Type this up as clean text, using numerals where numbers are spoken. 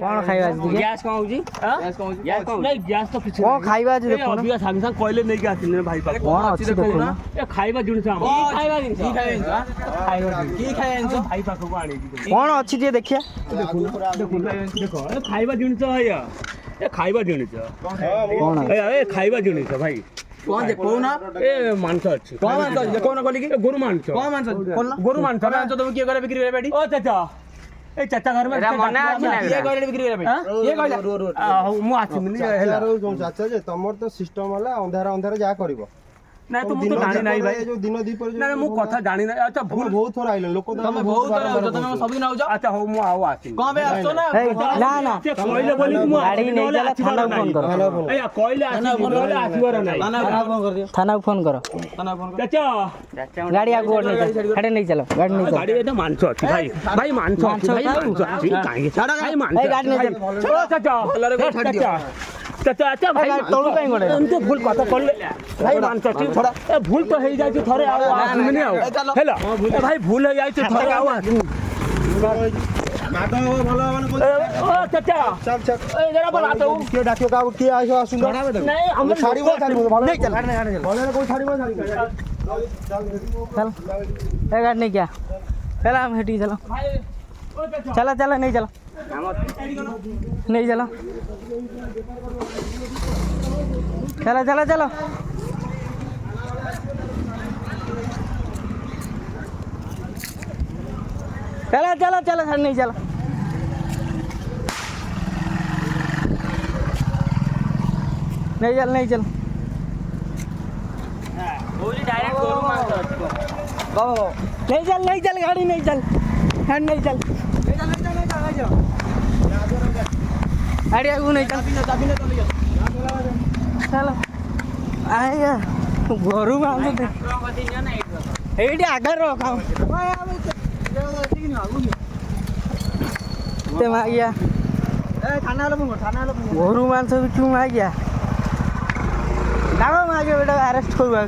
कौन खाइबा आज दिखे गैस कौन होजी गैस कौन होजी गैस कौन नहीं गैस तो किछ कौन खाइबा आज देखो अबिया संग संग कहले नहीं के आसिले भाई पास कौन अच्छी देखो ना ए खाइबा जिनिस हम खाइबा जिनिस की खाइबा जिनिस भाई पास को आनी कौन अच्छी जे देखिया देखो ए खाइबा जिनिस है या ए खाइबा जिनिस कौन ए खाइबा जिनिस भाई कौन दे कोना ए मांस अछि कौन मांस कोन कहली कि गोरु मांस कौन मांस गोरु मांस तुम के करे बिक्री करे बेटी ओ चाचा ए चाचा घर में मने अछि ना ये करे बिक्री करे बेटी ये कहला मु आछि मिनी हेला चाचा जे तमर तो सिस्टम वाला अंधारा अंधारा जा करबो ना तो मु तो जानि नाही भाई जो दिन दी पर ना मु कथा जानि ना अच्छा भूल बहुत थोर आइले लोक तुम बहुत थोर तुम सब दिन आउ जाओ अच्छा हो मु आउ आछि कोन बे आछो ना ना ना कहले बोली मु गाड़ी नहीं चला थाना फोन करो ए कहले आछि बोले आछिवर नाही थाना फोन कर दियो थाना फोन करो थाना फोन कर चाचा गाड़ी आगो नहीं खड़े नहीं चलो गाड़ी नहीं चलो गाड़ी ए मांस अछि भाई भाई मांस अछि भाई मांस अछि काहे भाई मांस गाड़ी नहीं चल ओ चाचा चाचा चाचा अच्छा भाई तोड़ कहीं गोड़े एमते भूल कथा करले भाई मानछ छी थोड़ा ए भूल तो हेई जाय छी थोड़े आउ आसमिनी आउ हेला ए भाई भूल हेई जाय छी थोड़े आउ माता भलो माने ओ चाचा चल चल ए जरा बोला तो के डाकियो का के आइसो आसुंदो नहीं हम छाड़ीबो भलो नहीं चल गाड़ी नहीं चल भलो कोई छाड़ीबो चल ए गाड़ी नहीं क्या पहले हम हटी चलो भाई ओ चाचा चला चला नहीं चलो नहीं चलो चलो चलो चलो चलो चलो चलो सर नहीं चलो नहीं चल नहीं चल डायरेक्ट गोरु मांस बाबा नहीं चल गाड़ी नहीं चल हैंड नहीं चल गाड़ी आगू नहीं चल चलो आएगा गोरु मांस एडी आगर रखा ते मा गया ए थाना वाला गोरु मांस भी क्यों आ गया डालो मागे बेटा अरेस्ट करवा